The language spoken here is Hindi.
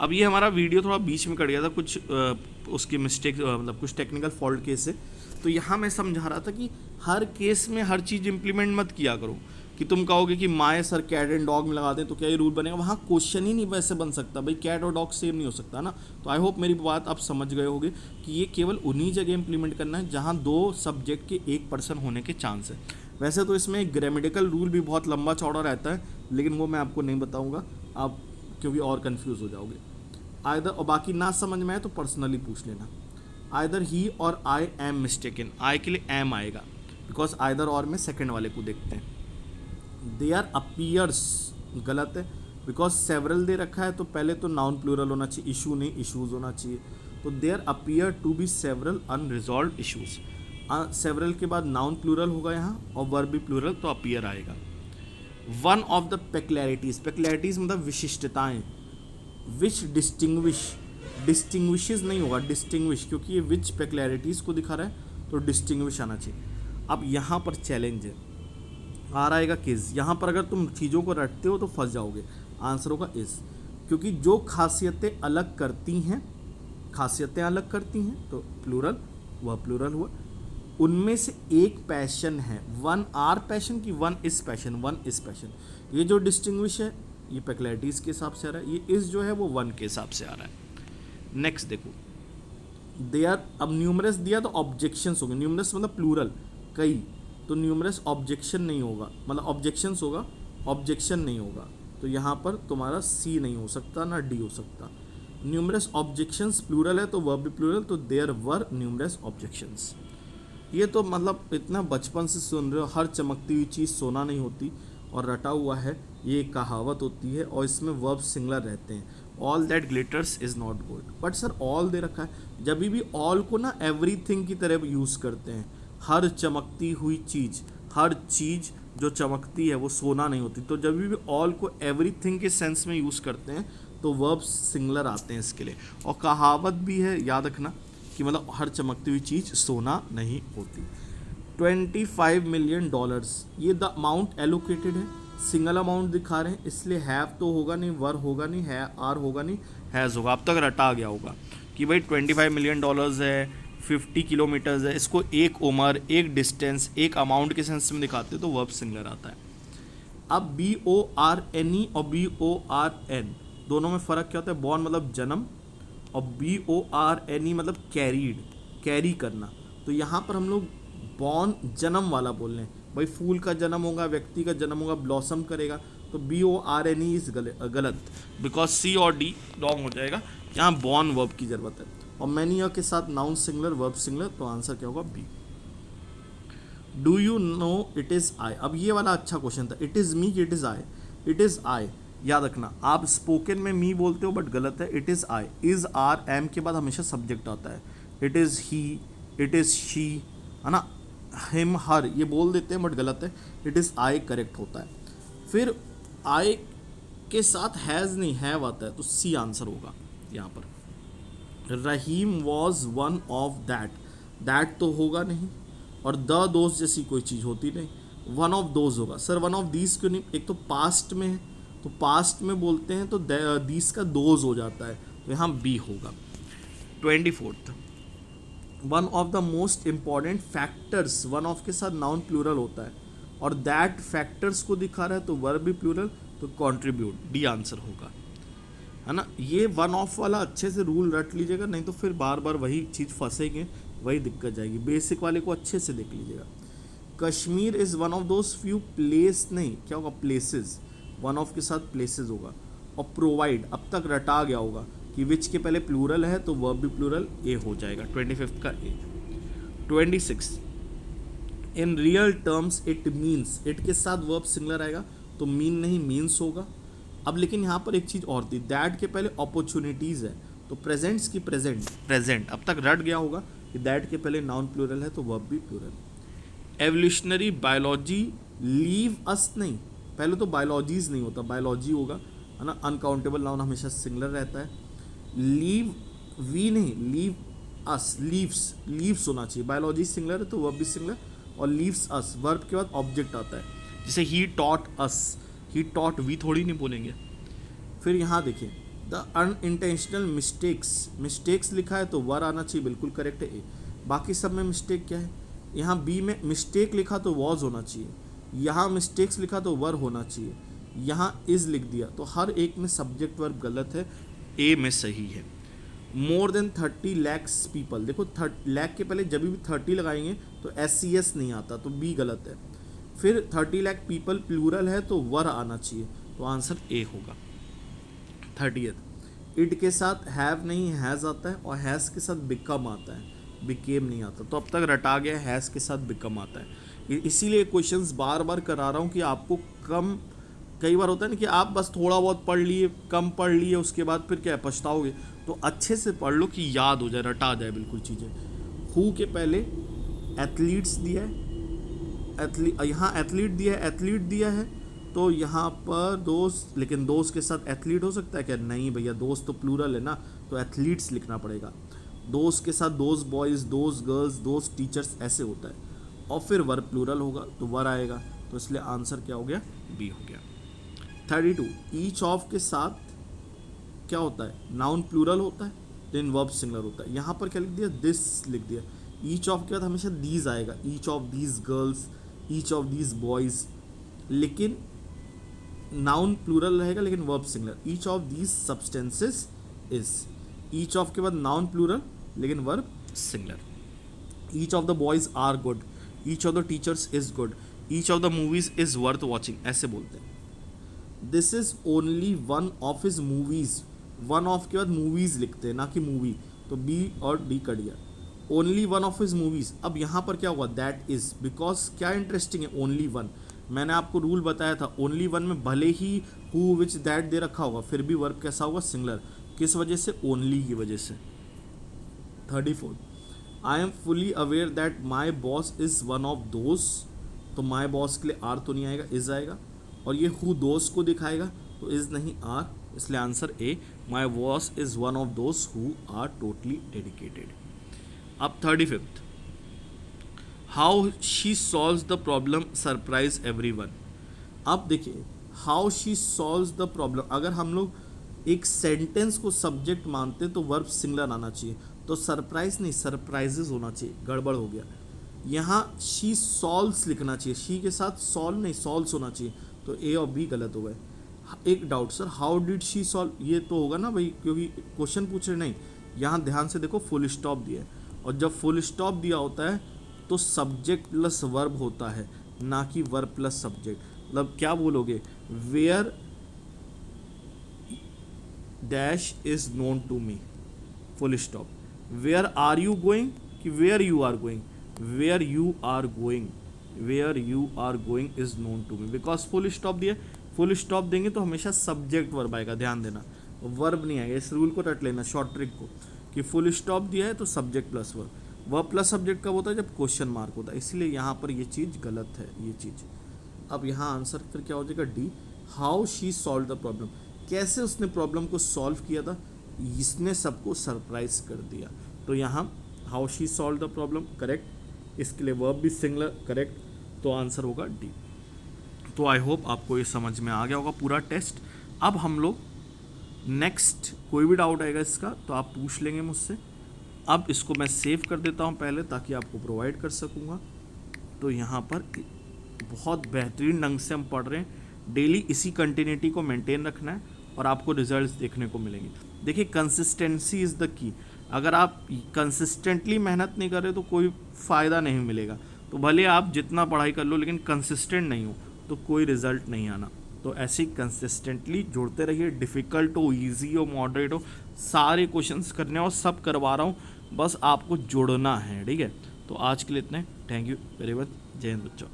अब ये हमारा वीडियो थोड़ा बीच में कट गया था कुछ उसकी मिस्टेक, मतलब कुछ टेक्निकल फॉल्ट केस से। तो यहाँ मैं समझा रहा था कि हर केस में हर चीज़ इंप्लीमेंट मत किया करो कि तुम कहोगे कि माए सर कैट एंड डॉग में लगा दें तो क्या ये रूल बनेगा, वहाँ क्वेश्चन ही नहीं वैसे बन सकता भाई, कैट और डॉग सेम नहीं हो सकता ना। तो आई होप मेरी बात आप समझ गए होंगे कि ये केवल उन्हीं जगह इंप्लीमेंट करना है जहाँ दो सब्जेक्ट के एक पर्सन होने के चांस है। वैसे तो इसमें ग्रामेटिकल रूल भी बहुत लंबा चौड़ा रहता है, लेकिन वो मैं आपको नहीं बताऊँगा आप, क्योंकि और कन्फ्यूज़ हो जाओगे। आइदर, और बाकी ना समझ में आए तो पर्सनली पूछ लेना। आइदर ही और आई एम मिस्टेकन, आई के लिए एम आएगा बिकॉज आइदर और में सेकंड वाले को देखते हैं। देयर अपीयर्स गलत है बिकॉज सेवरल दे रखा है, तो पहले तो नाउन प्लूरल होना चाहिए, इशू नहीं इशूज़ होना चाहिए। तो there appear to be several unresolved issues, several के बाद नाउन प्लूरल होगा यहाँ और वर्ब भी प्लूरल, तो अपीयर आएगा। वन ऑफ द पेक्युलैरिटीज़, पेक्युलैरिटीज़ मतलब विशिष्टताएं, विच डिस्टिंग्विशेज नहीं होगा, डिस्टिंग्विश, क्योंकि ये विच पेक्युलैरिटीज़ को दिखा रहा है तो डिस्टिंग्विश आना चाहिए। अब यहाँ पर चैलेंज है, आ रहेगा किस, यहाँ पर अगर तुम चीज़ों को रटते हो तो फंस जाओगे। आंसर होगा इस, क्योंकि जो खासियतें अलग करती हैं, खासियतें अलग करती हैं तो प्लूरल, वह प्लूरल हुआ। उनमें से एक पैशन है, वन आर पैशन की वन इस पैशन, वन इस पैशन। ये जो डिस्टिंग्विश है ये पेक्युलैरिटीज़ के हिसाब से आ रहा है, ये इस जो है वो वन के हिसाब से आ रहा है। नेक्स्ट देखो, दे आर, अब न्यूमरस दिया तो ऑब्जेक्शंस होंगे, न्यूमरस मतलब प्लूरल कई, तो न्यूमरस ऑब्जेक्शन नहीं होगा, मतलब ऑब्जेक्शंस होगा, ऑब्जेक्शन नहीं होगा, तो यहाँ पर तुम्हारा सी नहीं हो सकता ना डी हो सकता। न्यूमरस ऑब्जेक्शंस प्लूरल है तो वर्ब भी प्लूरल, तो देयर वर न्यूमरस ऑब्जेक्शंस। ये तो मतलब इतना बचपन से सुन रहे हो, हर चमकती हुई चीज़ सोना नहीं होती और रटा हुआ है, ये एक कहावत होती है और इसमें वर्ब सिंगुलर रहते हैं। All that glitters is not gold, but sir all they रखा है, जब भी ऑल को ना एवरीथिंग की तरह यूज़ करते हैं, हर चमकती हुई चीज़, हर चीज़ जो चमकती है वो सोना नहीं होती, तो जब भी ऑल को एवरीथिंग के सेंस में यूज़ करते हैं तो वर्ब सिंगुलर आते हैं इसके लिए। और कहावत भी है, याद रखना, कि मतलब हर चमकती हुई चीज़ सोना नहीं होती। $25 मिलियन, ये द अमाउंट एलोकेटेड है, सिंगल अमाउंट दिखा रहे हैं इसलिए हैव तो होगा नहीं, वर होगा नहीं, है आर होगा नहीं, हैज़ होगा। अब तक रटा गया होगा कि भाई $25 मिलियन है, 50 किलोमीटर्स है, इसको एक उम्र, एक डिस्टेंस, एक अमाउंट के सेंस में दिखाते तो वर्ब सिंगुलर आता है। अब BORNE और BORN दोनों में फ़र्क क्या होता है, बॉर्न मतलब जन्म और BORNE मतलब कैरीड, कैरी करना। तो यहाँ पर हम लोग बॉर्न जन्म वाला बोल रहे हैं, भाई फूल का जन्म होगा, व्यक्ति का जन्म होगा, ब्लॉसम करेगा, तो BORNE इज गलत, बिकॉज C और D रॉन्ग हो जाएगा, यहाँ बॉर्न वर्ब की ज़रूरत है। और मैनी के साथ नाउन सिंगुलर वर्ब सिंगुलर, तो आंसर क्या होगा B. Do you know it is I, अब ये वाला अच्छा क्वेश्चन था, इट इज़ मी कि it is I, it is आई, याद रखना आप स्पोकन में मी बोलते हो बट गलत है, it is I, is are am के बाद हमेशा सब्जेक्ट आता है, it is he, it is she, है ना, हिम हर ये बोल देते हैं बट गलत है, इट इज़ आई करेक्ट होता है। फिर आई के साथ हैज़ नहीं हैव आता है, तो सी आंसर होगा यहाँ पर। Rahim was one of that, that तो होगा नहीं, और द दोस्त जैसी कोई चीज़ होती नहीं, वन ऑफ दोज होगा। सर वन ऑफ दीज क्यों नहीं, एक तो पास्ट में है तो पास्ट में बोलते हैं तो दीज का दोज हो जाता है, तो यहाँ बी होगा। 24th, one of the most important factors, one of के साथ नाउन प्लूरल होता है और दैट फैक्टर्स को दिखा रहा है तो वर्ब भी प्लूरल, तो कंट्रीब्यूट, डी आंसर होगा, है ना। ये वन ऑफ वाला अच्छे से रूल रट लीजिएगा, नहीं तो फिर बार बार वही चीज़ फंसेंगे, वही दिक्कत जाएगी। बेसिक वाले को अच्छे से देख लीजिएगा। Kashmir is one of those few place, नहीं क्या होगा प्लेसेस, वन ऑफ के साथ प्लेसेस होगा। और प्रोवाइड अब तक रटा गया होगा कि विच के पहले प्लूरल है तो वर्ब भी प्लूरल, ए हो जाएगा 25th का ए। 26, in real terms it means, it के साथ वर्ब सिंगुलर आएगा तो मीन नहीं मीन्स होगा। अब लेकिन यहाँ पर एक चीज़ और थी, दैट के पहले अपॉर्चुनिटीज़ है तो प्रेजेंट्स की प्रेजेंट, प्रेजेंट अब तक रट गया होगा कि दैट के पहले नाउन प्लूरल है तो वर्ब भी plural. Evolutionary biology leave us, नहीं पहले तो बायोलॉजीज नहीं होता, बायोलॉजी होगा, है ना। अनकाउंटेबल नाउन हमेशा सिंगुलर रहता है। लीव वी नहीं, लीव अस, लीव्स, लीव्स होना चाहिए, बायोलॉजी सिंगुलर है तो वर्ब भी सिंगुलर, और लीव्स अस वर्ब के बाद ऑब्जेक्ट आता है, जैसे he taught us, he taught we थोड़ी नहीं बोलेंगे। फिर यहाँ देखिए द अनइंटेंशनल मिस्टेक्स लिखा है तो वर आना चाहिए, बिल्कुल करेक्ट है ए। बाकी सब में मिस्टेक क्या है, यहाँ बी में मिस्टेक लिखा तो वॉज होना चाहिए, यहाँ मिस्टेक्स लिखा तो वर होना चाहिए, यहाँ इज लिख दिया, तो हर एक में सब्जेक्ट वर्ब गलत है, ए में सही है। मोर देन 30 लैक्स पीपल, देखो लैक के पहले जब भी 30 लगाएंगे तो SCS नहीं आता, तो बी गलत है। फिर 30 लाख पीपल प्लूरल है तो वर आना चाहिए, तो आंसर ए होगा। 30th इट के साथ हैव नहीं हैज़ आता है, और हैज़ के साथ बिकम आता है, बिकेम नहीं आता, तो अब तक रटा गया हैज़ के साथ बिकम आता है। इसीलिए क्वेश्चंस बार बार करा रहा हूँ कि आपको कम, कई बार होता है ना कि आप बस थोड़ा बहुत पढ़ लिए, कम पढ़ लिए, उसके बाद फिर क्या पछताओगे, तो अच्छे से पढ़ लो कि याद हो जाए, रटा जाए बिल्कुल चीज़ें। हु के पहले एथलीट्स दिया है, यहाँ एथलीट दिया है, तो यहाँ पर दोस्त, लेकिन दोस्त के साथ एथलीट हो सकता है क्या, नहीं भैया, दोस्त तो प्लूरल है ना, तो एथलीट्स लिखना पड़ेगा। दोस्त के साथ दोस्त बॉयज़, दोस्त गर्ल्स, दोस्त टीचर्स, ऐसे होता है, और फिर वर प्लूरल होगा तो वर आएगा, तो इसलिए आंसर क्या हो गया, बी हो गया। 32 ईच ऑफ के साथ क्या होता है, नाउन प्लूरल होता है, देन वर्ब सिंगुलर होता है। यहाँ पर क्या लिख दिया, दिस लिख दिया। ईच ऑफ के बाद हमेशा दीज आएगा, each of these girls, each of these boys, लेकिन नाउन प्लूरल रहेगा लेकिन verb singular. Each of these substances is, each of के बाद नाउन प्लूरल लेकिन verb singular. Each of the boys are good, each of the teachers is good, each of the movies is worth watching, ऐसे बोलते हैं। This is only one of his movies, one of के बाद मूवीज लिखते हैं ना कि मूवी, तो बी और डी कट गया। Only one of his movies, अब यहाँ पर क्या हुआ, दैट इज, बिकॉज क्या इंटरेस्टिंग है, ओनली वन, मैंने आपको रूल बताया था, ओनली वन में भले he who which that they रखा होगा, फिर भी वर्ब कैसा होगा, सिंगुलर, किस वजह से, ओनली की वजह से। 34 I am fully aware that my boss is one of those, तो माई बॉस के लिए आर तो नहीं आएगा, इज आएगा, और ये हु दोज को दिखाएगा तो इज नहीं आर, इसलिए answer A, my boss is one of those who are totally dedicated. अब 35 how she solves the problem surprise everyone. अब देखिए, how she solves the problem, अगर हम लोग एक सेंटेंस को सब्जेक्ट मानते तो वर्ब सिंगुलर आना चाहिए, तो सरप्राइज नहीं सरप्राइजेज होना चाहिए, गड़बड़ हो गया। यहाँ शी सॉल्व्स लिखना चाहिए, शी के साथ सॉल्व नहीं सॉल्व्स होना चाहिए, तो ए और बी गलत हो गए। एक doubt sir, how did she solve, ये तो होगा ना भाई, क्योंकि क्वेश्चन पूछ रहे नहीं, यहाँ ध्यान से देखो फुल स्टॉप दिया है, और जब फुल स्टॉप दिया होता है तो सब्जेक्ट प्लस वर्ब होता है, ना कि वर्ब प्लस सब्जेक्ट। मतलब क्या बोलोगे, where dash is known to me, full stop, where are you going कि where you are going, where you are going, where you are going is known to me, because full stop दिया। फुल स्टॉप देंगे तो हमेशा सब्जेक्ट वर्ब आएगा, ध्यान देना, वर्ब नहीं आएगा, इस रूल को रट लेना, शॉर्ट ट्रिक को, कि फुल स्टॉप दिया है तो subject plus verb, verb plus subject कब होता है, जब क्वेश्चन मार्क होता है, इसलिए यहाँ पर ये चीज़ गलत है, ये चीज़। अब यहाँ आंसर फिर क्या हो जाएगा, D, how she solve the problem, कैसे उसने प्रॉब्लम को सॉल्व किया था, इसने सबको सरप्राइज कर दिया, तो यहाँ how she solve the problem correct, इसके लिए वर्ब भी सिंगुलर करेक्ट, तो आंसर होगा डी। तो आई होप आपको ये समझ में आ गया होगा पूरा टेस्ट। अब हम लोग नेक्स्ट, कोई भी डाउट आएगा इसका तो आप पूछ लेंगे मुझसे। अब इसको मैं सेव कर देता हूँ पहले, ताकि आपको प्रोवाइड कर सकूँगा। तो यहाँ पर बहुत बेहतरीन ढंग से हम पढ़ रहे हैं, डेली इसी कंटिन्यूटी को मेंटेन रखना है और आपको रिजल्ट्स देखने को मिलेंगे। देखिए, कंसिस्टेंसी इज़ द की, अगर आप कंसिस्टेंटली मेहनत नहीं कर रहे तो कोई फ़ायदा नहीं मिलेगा। तो भले आप जितना पढ़ाई कर लो, लेकिन कंसिस्टेंट नहीं हो तो कोई रिजल्ट नहीं आना। तो ऐसे ही कंसिस्टेंटली जुड़ते रहिए, डिफ़िकल्ट हो, इजी हो, मॉडरेट हो, सारे क्वेश्चंस करने और सब करवा रहा हूँ, बस आपको जुड़ना है, ठीक है। तो आज के लिए इतने, थैंक यू वेरी मच, जय हिंद बच्चों।